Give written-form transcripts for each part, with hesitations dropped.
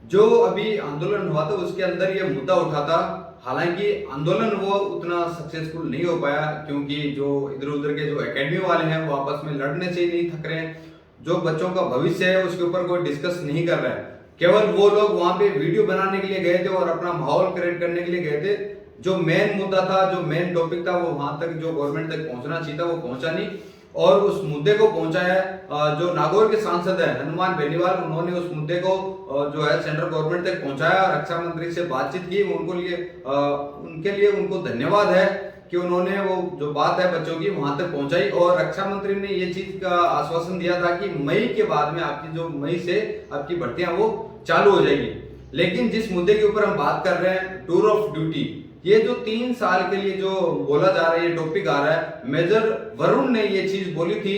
जो अभी आंदोलन हुआ था उसके अंदर ये मुद्दा उठा था। हालांकि आंदोलन वो उतना सक्सेसफुल नहीं हो पाया, क्योंकि जो इधर उधर के जो एकेडमी वाले हैं वो आपस में लड़ने से ही नहीं थक रहे हैं। जो बच्चों का भविष्य है उसके ऊपर कोई डिस्कस नहीं कर रहा है। केवल वो लोग वहां पे वीडियो बनाने के लिए गए थे और अपना माहौल क्रिएट करने के लिए गए थे। जो मेन मुद्दा था, जो मेन टॉपिक था, वो वहां तक जो गवर्नमेंट तक पहुंचना चाहिए था वो पहुंचा नहीं। और उस मुद्दे को पहुंचाया जो नागौर के सांसद है हनुमान बेनीवाल, उन्होंने उस मुद्दे को जो है सेंट्रल गवर्नमेंट तक पहुंचाया, रक्षा मंत्री से बातचीत की। उनके लिए उनको धन्यवाद है कि उन्होंने वो जो बात है बच्चों की वहां तक पहुंचाई। और रक्षा मंत्री ने ये चीज का आश्वासन दिया था कि मई के बाद में आपकी जो मई से आपकी भर्तियां वो चालू हो जाएगी। लेकिन जिस मुद्दे के ऊपर हम बात कर रहे हैं, टूर ऑफ ड्यूटी, ये जो 3 साल के लिए जो बोला जा रहा है, ये टॉपिक आ रहा है, मेजर वरुण ने ये चीज बोली थी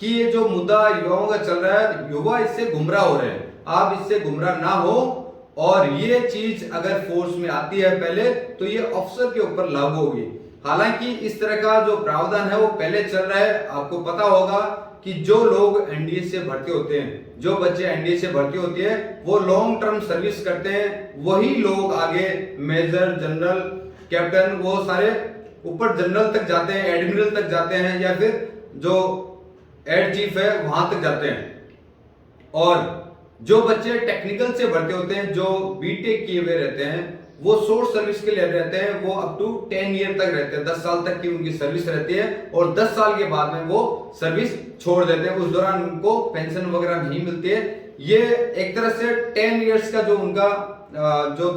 कि ये जो मुद्दा युवाओं का चल रहा है, युवा इससे गुमराह हो रहे हैं, आप इससे गुमराह ना हो। और ये चीज अगर फोर्स में आती है पहले, तो ये अफसर के ऊपर लागू होगी। हालांकि इस तरह का जो प्रावधान है वो पहले चल रहा है। आपको पता होगा कि जो लोग एनडीए से भर्ती होते हैं, जो बच्चे एनडीए से भर्ती होती है, वो लॉन्ग टर्म सर्विस करते हैं। वही लोग आगे मेजर, जनरल, कैप्टन, वो सारे ऊपर जनरल तक जाते हैं, एडमिरल तक जाते हैं, या फिर जो एड चीफ है वहां तक जाते हैं। और जो बच्चे टेक्निकल से भर्ती होते हैं, जो बीटेक किए हुए रहते हैं, वो शॉर्ट सर्विस के लिए रहते हैं, वो अप टू 10 ईयर तक रहते हैं, 10 साल तक की उनकी सर्विस रहती है। और 10 साल के बाद में वो सर्विस छोड़ देते हैं। उस दौरान उनको पेंशन वगैरह नहीं मिलती है। ये एक तरह से 10 ईयर्स का जो उनका जो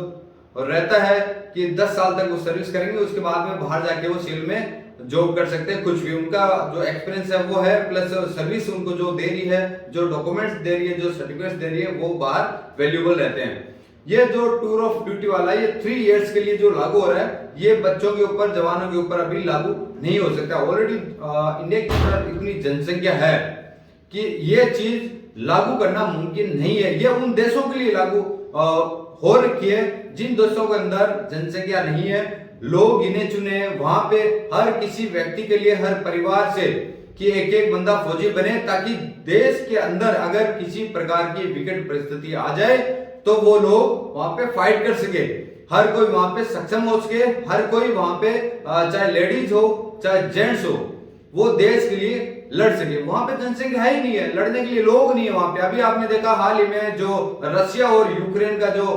रहता है कि 10 साल तक वो सर्विस करेंगे, उसके बाद में बाहर जाके वो सिविल में जॉब कर सकते हैं। कुछ भी उनका जो एक्सपीरियंस है वो है, प्लस सर्विस उनको जो दे रही है, जो डॉक्यूमेंट्स दे रही है, जो सर्टिफिकेट्स दे रही है, वो बाहर वैल्यूएबल रहते हैं। ये जो टूर ऑफ ड्यूटी वाला, ये 3 इयर्स के लिए जो लागू हो रहा है, ये बच्चों के ऊपर, जवानों के ऊपर अभी लागू नहीं हो सकता। ऑलरेडी इंडिया के अंदर इतनी जनसंख्या है कि ये चीज लागू करना मुमकिन नहीं है। ये उन देशों के लिए लागू हो रखी है जिन देशों के अंदर जनसंख्या नहीं है, लोग गिने चुने, वहां पे हर किसी व्यक्ति के लिए, हर परिवार से कि एक एक बंदा फौजी बने, ताकि देश के अंदर अगर किसी प्रकार की विकट परिस्थिति आ जाए तो वो लोग वहां पे फाइट कर सके, हर कोई वहां पे सक्षम हो सके, हर कोई वहां पे चाहे लेडीज हो चाहे जेंट्स हो, वो देश के लिए लड़ सके। वहां पे जनसंख्या ही नहीं है, लड़ने के लिए लोग नहीं है वहां पे। अभी आपने देखा हाल ही में जो रशिया और यूक्रेन का जो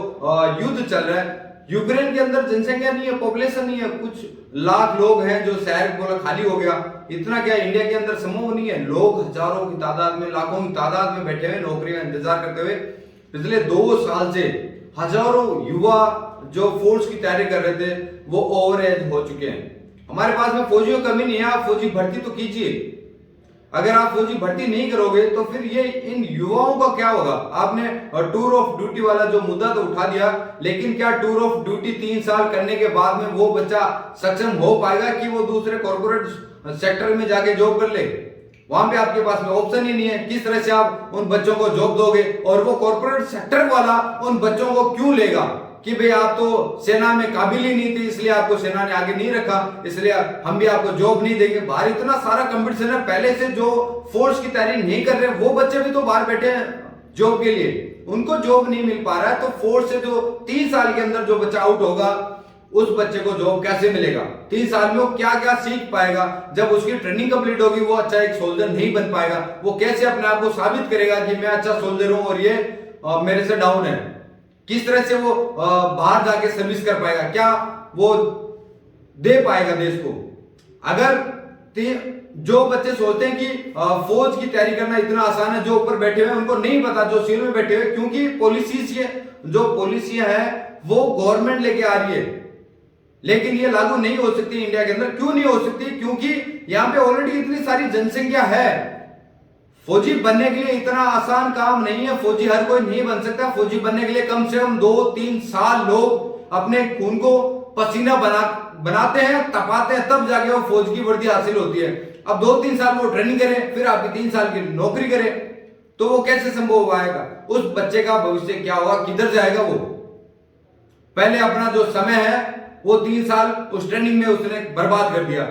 युद्ध चल रहा है, यूक्रेन के अंदर जनसंख्या नहीं है, पॉपुलेशन नहीं है, कुछ लाख लोग हैं, जो शहर बोला खाली हो गया। इतना क्या इंडिया के अंदर संभव नहीं है? लोग हजारों की तादाद में, लाखों की तादाद में बैठे हुए नौकरी का इंतजार करते हुए। पिछले 2 साल से हजारों युवा जो फोर्स की तैयारी कर रहे थे वो ओवर एज हो चुके हैं। हमारे पास में फौजियों की कमी नहीं है, आप फौजी भर्ती तो कीजिए। अगर आप फौजी भर्ती नहीं करोगे तो फिर ये इन युवाओं का क्या होगा? आपने टूर ऑफ ड्यूटी वाला जो मुद्दा तो उठा दिया, लेकिन क्या टूर ऑफ ड्यूटी 3 साल करने के बाद में वो बच्चा सक्षम हो पाएगा कि वो दूसरे कॉर्पोरेट सेक्टर में जाके जॉब कर ले? वहां पे आपके पास में ऑप्शन ही नहीं है। किस तरह से आप उन बच्चों को जॉब दोगे? और वो कॉर्पोरेट सेक्टर वाला उन बच्चों को क्यों लेगा कि भाई आप तो सेना में काबिल ही नहीं थे, इसलिए आपको सेना ने आगे नहीं रखा, इसलिए हम भी आपको जॉब नहीं देंगे। बाहर इतना सारा कंपटीशन है, पहले से जो फोर्स की तैयारी नहीं कर रहे वो बच्चे भी तो बाहर बैठे हैं जॉब के लिए, उनको जॉब नहीं मिल पा रहा है। तो फोर्स से जो 3 साल के अंदर जो बच्चा आउट होगा, उस बच्चे को जॉब कैसे मिलेगा? 3 साल में वो क्या क्या सीख पाएगा? जब उसकी ट्रेनिंग कंप्लीट होगी वो अच्छा एक सोल्जर नहीं बन पाएगा। वो कैसे अपने आप को साबित करेगा कि मैं अच्छा सोल्जर हूं और ये मेरे से डाउन है? किस तरह से वो बाहर जाके सर्विस कर पाएगा? क्या वो दे पाएगा देश को? अगर जो बच्चे सोचते हैं कि फौज की तैयारी करना इतना आसान है, जो ऊपर बैठे हुए उनको नहीं पता, जो सिविल में बैठे हुए, क्योंकि पॉलिसियां है वो गवर्नमेंट लेके आ रही है, लेकिन ये लागू नहीं हो सकती इंडिया के अंदर। क्यों नहीं हो सकती? क्योंकि यहां पे ऑलरेडी इतनी सारी जनसंख्या है। फौजी बनने के लिए इतना आसान काम नहीं है, फौजी हर कोई नहीं बन सकता। फौजी बनने के लिए कम से कम 2-3 साल लोग अपने खून को पसीना बनाते हैं, तपाते हैं, तब जाके वो फौज की वर्दी हासिल होती है। अब 2-3 साल वो ट्रेनिंग करें, फिर आपकी 3 साल की नौकरी करें, तो वो कैसे संभव हो पाएगा? उस बच्चे का भविष्य क्या होगा? किधर जाएगा वो? पहले अपना जो समय है वो 3 साल उस ट्रेनिंग में उसने बर्बाद कर दिया।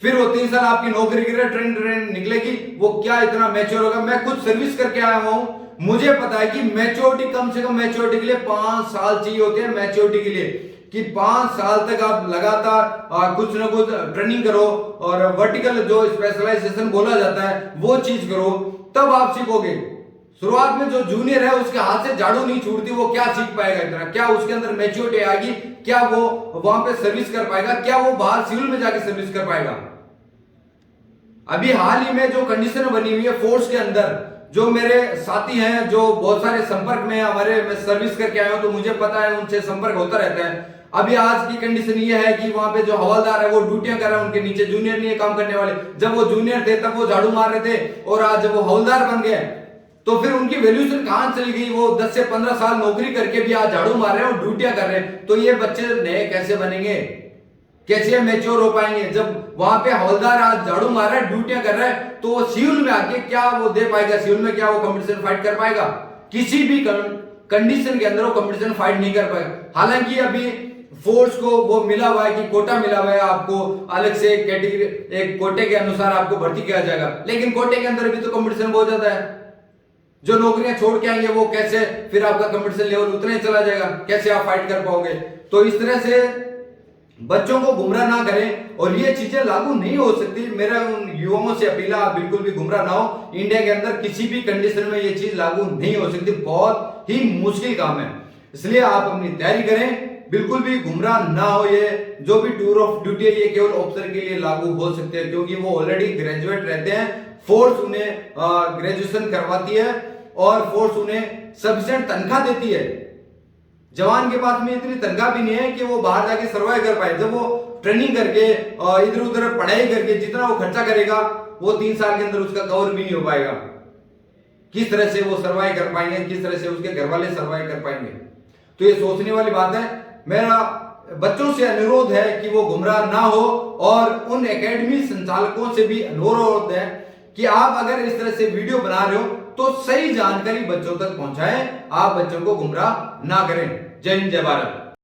फिर वो 3 साल आपकी नौकरी के लिए ट्रेन निकलेगी, वो क्या इतना मैच्योर होगा। मैं खुद सर्विस करके आया हूं, मुझे पता है कि मैच्योरिटी, कम से कम मैच्योरिटी के लिए 5 साल चाहिए होते हैं मैच्योरिटी के लिए, कि 5 साल तक आप लगातार कुछ ना कुछ ट्रेनिंग करो और वर्टिकल जो स्पेशलाइजेशन बोला जाता है वो चीज करो, तब आप सीखोगे। शुरुआत में जो जूनियर है उसके हाथ से झाड़ू नहीं छूटती, वो क्या सीख पाएगा इतना, क्या उसके अंदर मैच्योरिटी आएगी, क्या वो वहां पे सर्विस कर पाएगा, क्या वो बाहर सिविल में जाके सर्विस कर पाएगा। अभी हाल ही में जो कंडीशन बनी हुई है फोर्स के अंदर, जो मेरे साथी हैं जो बहुत सारे संपर्क में हमारे, मैं सर्विस करके आया हूं तो मुझे पता है, उनसे संपर्क होता रहता है। अभी आज की कंडीशन ये है कि वहां पे जो हवलदार है वो ड्यूटियां कर रहा है, उनके नीचे जूनियर नहीं है काम करने वाले। जब वो जूनियर थे तब वो झाड़ू मार रहे थे, और आज जब वो हवलदार बन गए तो फिर उनकी वैल्यूएशन कहां चली गई। वो 10 से 15 साल नौकरी करके भी आज झाड़ू मार रहे हैं और ड्यूटियां कर रहे हैं, तो ये बच्चे नए कैसे बनेंगे, कैसे मैच्योर हो पाएंगे। जब वहां पे हवलदार आज झाड़ू मार रहा है, ड्यूटियां कर रहा है, तो वो सिविल में आके क्या वो दे पाएगा, सिविल में क्या वो कंपटीशन फाइट कर पाएगा, किसी भी कंडीशन के अंदर वो कंपटीशन फाइट नहीं कर पाएगा। हालांकि अभी फोर्स को वो मिला हुआ है कि कोटा मिला हुआ है, आपको अलग से कैटेगरी, एक कोटे के अनुसार आपको भर्ती किया जाएगा, लेकिन कोटे के अंदर भी तो कंपटीशन बहुत ज्यादा है। जो नौकरियां छोड़ के आएंगे वो कैसे, फिर आपका कंपटीशन लेवल उतना ही चला जाएगा, कैसे आप फाइट कर पाओगे। तो इस तरह से बच्चों को गुमराह ना करें, और ये चीजें लागू नहीं हो सकती। मेरा उन युवाओं से अपील है, आप बिल्कुल भी गुमराह ना हो। इंडिया के अंदर किसी भी कंडीशन में ये चीज लागू नहीं हो सकती, बहुत ही मुश्किल काम है। इसलिए आप अपनी तैयारी करें, बिल्कुल भी गुमराह ना हो। ये जो भी टूर ऑफ ड्यूटी है ये केवल ऑफिसर के लिए लागू हो सकते हैं, क्योंकि वो ऑलरेडी ग्रेजुएट रहते हैं, फोर्स उन्हें ग्रेजुएशन करवाती है और फोर्स उन्हें सफिशिएंट तनख्वाह देती है। जवान के पास में इतनी तनख्वाह भी नहीं है कि वो बाहर जाके सर्वाइव कर पाए। जब वो ट्रेनिंग करके इधर उधर पढ़ाई करके जितना वो खर्चा करेगा वो 3 साल के अंदर उसका कवर भी नहीं हो पाएगा। किस तरह से वो सर्वाइव कर पाएंगे, किस तरह से उसके घर वाले सर्वाइव कर पाएंगे। तो ये सोचने वाली बात है। मेरा बच्चों से अनुरोध है कि वो गुमराह ना हो, और उन एकेडमी संचालकों से भी अनुरोध है कि आप अगर इस तरह से वीडियो बना रहे हो तो सही जानकारी बच्चों तक पहुंचाएं, आप बच्चों को गुमराह ना करें। जय हिंद, जय भारत।